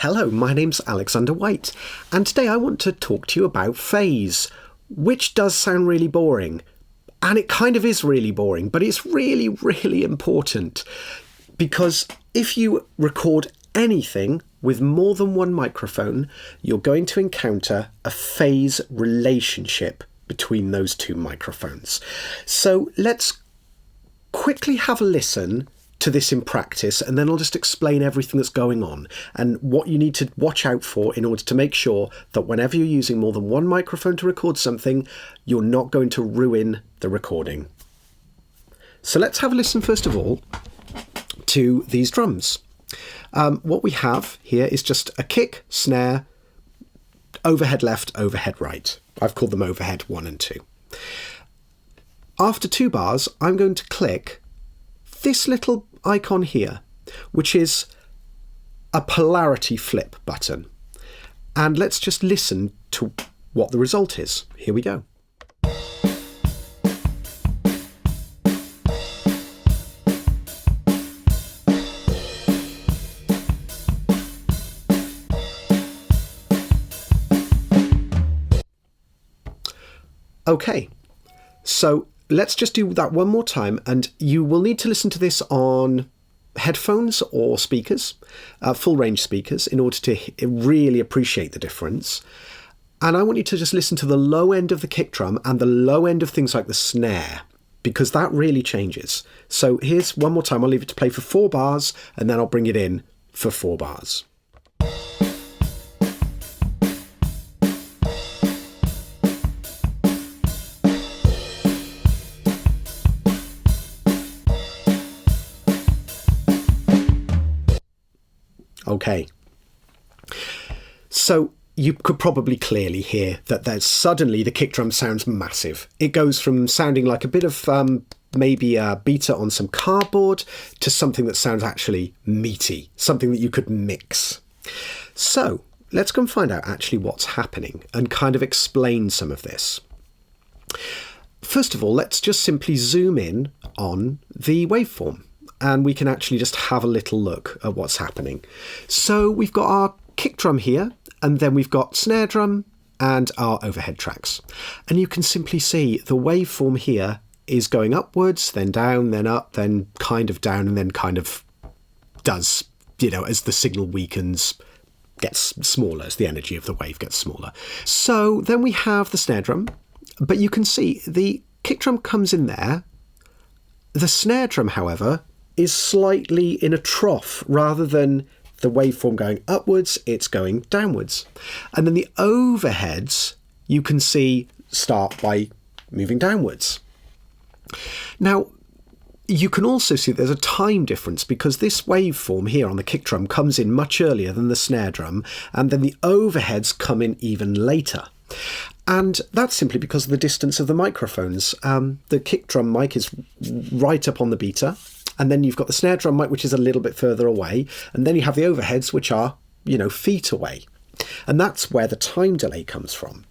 Hello, my name's Alexander White, and today I want to talk to you about phase, which does sound really boring. And it kind of is really boring, but it's really, really important. Because if you record anything with more than one microphone, you're going to encounter a phase relationship between those two microphones. So let's quickly have a listen to this in practice, and then I'll just explain everything that's going on and what you need to watch out for in order to make sure that whenever you're using more than one microphone to record something, you're not going to ruin the recording. So let's have a listen first of all to these drums. What we have here is just a kick, snare, overhead left, overhead right. I've called them overhead 1 and 2. After 2 bars, I'm going to click this little icon here, which is a polarity flip button. And let's just listen to what the result is. Here we go. Okay, so let's just do that one more time, and you will need to listen to this on headphones or speakers, full range speakers, in order to really appreciate the difference. And I want you to just listen to the low end of the kick drum and the low end of things like the snare, because that really changes. So here's one more time. I'll leave it to play for 4 bars, and then I'll bring it in for 4 bars. Okay, so you could probably clearly hear that there's suddenly the kick drum sounds massive. It goes from sounding like a bit of maybe a beater on some cardboard to something that sounds actually meaty, something that you could mix. So let's go and find out actually what's happening and kind of explain some of this. First of all, let's just simply zoom in on the waveform, and we can actually just have a little look at what's happening. So we've got our kick drum here, and then we've got snare drum and our overhead tracks. And you can simply see the waveform here is going upwards, then down, then up, then kind of down, and then kind of does, as the signal weakens, gets smaller, as the energy of the wave gets smaller. So then we have the snare drum, but you can see the kick drum comes in there. The snare drum, however, is slightly in a trough rather than the waveform going upwards, it's going downwards. And then the overheads, you can see, start by moving downwards. Now, you can also see there's a time difference because this waveform here on the kick drum comes in much earlier than the snare drum, and then the overheads come in even later. And that's simply because of the distance of the microphones. The kick drum mic is right up on the beater, and then you've got the snare drum mic, which is a little bit further away, and then you have the overheads, which are, feet away. And that's where the time delay comes from.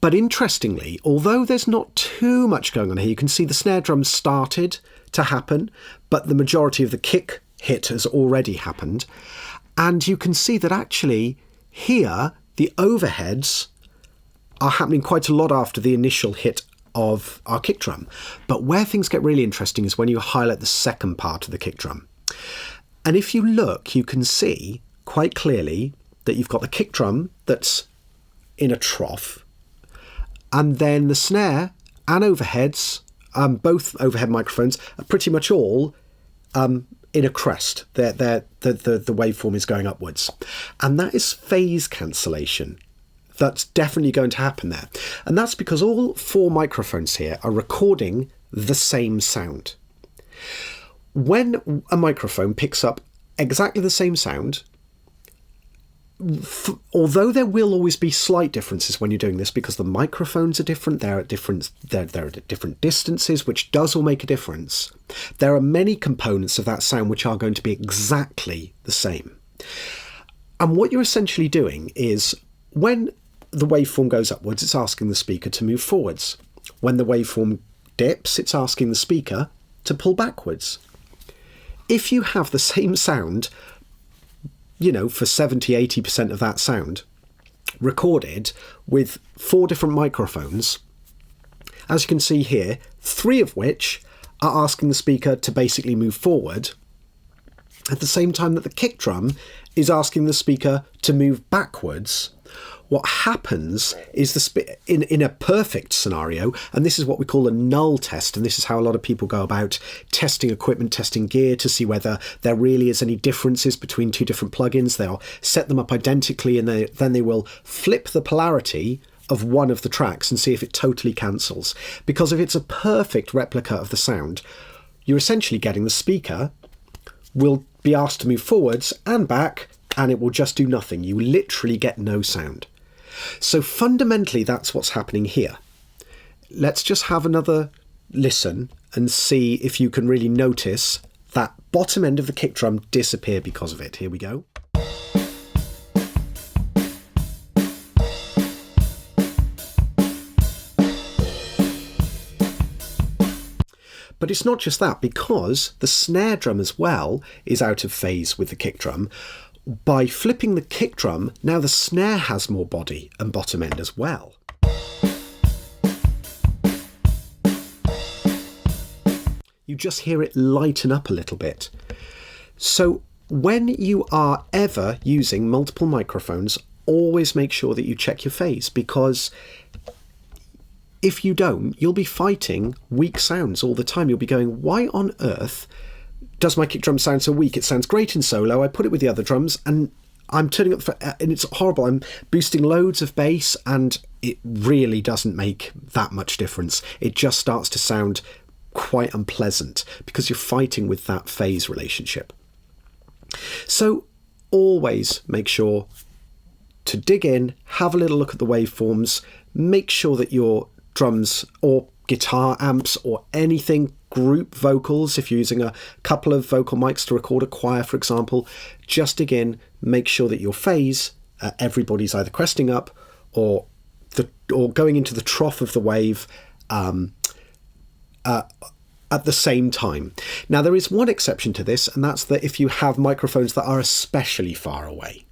But interestingly, although there's not too much going on here, you can see the snare drum started to happen, but the majority of the kick hit has already happened. And you can see that actually here, the overheads are happening quite a lot after the initial hit of our kick drum. But where things get really interesting is when you highlight the second part of the kick drum. And if you look, you can see quite clearly that you've got the kick drum that's in a trough, and then the snare and overheads, both overhead microphones, are pretty much all in a crest. The waveform is going upwards. And that is phase cancellation. That's definitely going to happen there. And that's because all 4 microphones here are recording the same sound. When a microphone picks up exactly the same sound, although there will always be slight differences when you're doing this because the microphones are different, they're at different distances, which does all make a difference. There are many components of that sound which are going to be exactly the same. And what you're essentially doing is when the waveform goes upwards, it's asking the speaker to move forwards. When the waveform dips, it's asking the speaker to pull backwards. If you have the same sound, you know, for 70-80% of that sound, recorded with 4 different microphones. As you can see here, 3 of which are asking the speaker to basically move forward, at the same time that the kick drum is asking the speaker to move backwards. What happens is in a perfect scenario, and this is what we call a null test, and this is how a lot of people go about testing equipment, testing gear to see whether there really is any differences between 2 different plugins. They'll set them up identically, and then they will flip the polarity of one of the tracks and see if it totally cancels. Because if it's a perfect replica of the sound, you're essentially getting the speaker will be asked to move forwards and back, and it will just do nothing. You literally get no sound. So fundamentally, that's what's happening here. Let's just have another listen and see if you can really notice that bottom end of the kick drum disappear because of it. Here we go. But it's not just that, because the snare drum as well is out of phase with the kick drum. By flipping the kick drum, now the snare has more body and bottom end as well. You just hear it lighten up a little bit. So when you are ever using multiple microphones, always make sure that you check your phase, because if you don't, you'll be fighting weak sounds all the time. You'll be going, why on earth does my kick drum sound so weak? It sounds great in solo. I put it with the other drums and I'm turning up and it's horrible. I'm boosting loads of bass and it really doesn't make that much difference. It just starts to sound quite unpleasant because you're fighting with that phase relationship. So always make sure to dig in, have a little look at the waveforms, make sure that your drums or guitar amps or anything, group vocals, if you're using a couple of vocal mics to record a choir, for example, just again, make sure that your phase, everybody's either cresting up or going into the trough of the wave at the same time. Now, there is one exception to this, and that's that if you have microphones that are especially far away.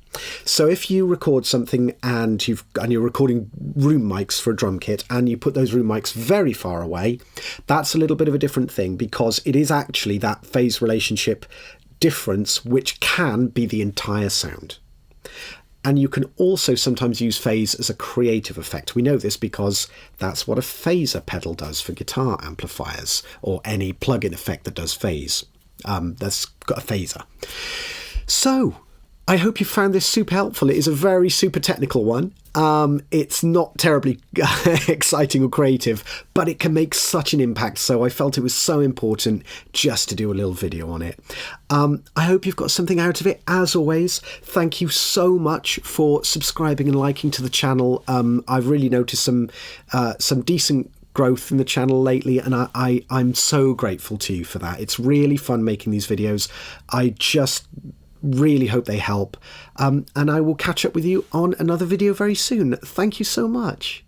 So if you record something and you're recording room mics for a drum kit and you put those room mics very far away, that's a little bit of a different thing, because it is actually that phase relationship difference which can be the entire sound. And you can also sometimes use phase as a creative effect. We know this because that's what a phaser pedal does for guitar amplifiers, or any plug-in effect that does phase. That's got a phaser. So I hope you found this super helpful. It is a very super technical one. It's not terribly exciting or creative, but it can make such an impact. So I felt it was so important just to do a little video on it. I hope you've got something out of it. As always, thank you so much for subscribing and liking to the channel. I've really noticed some decent growth in the channel lately, and I'm so grateful to you for that. It's really fun making these videos. I just really hope they help, and I will catch up with you on another video very soon. Thank you so much.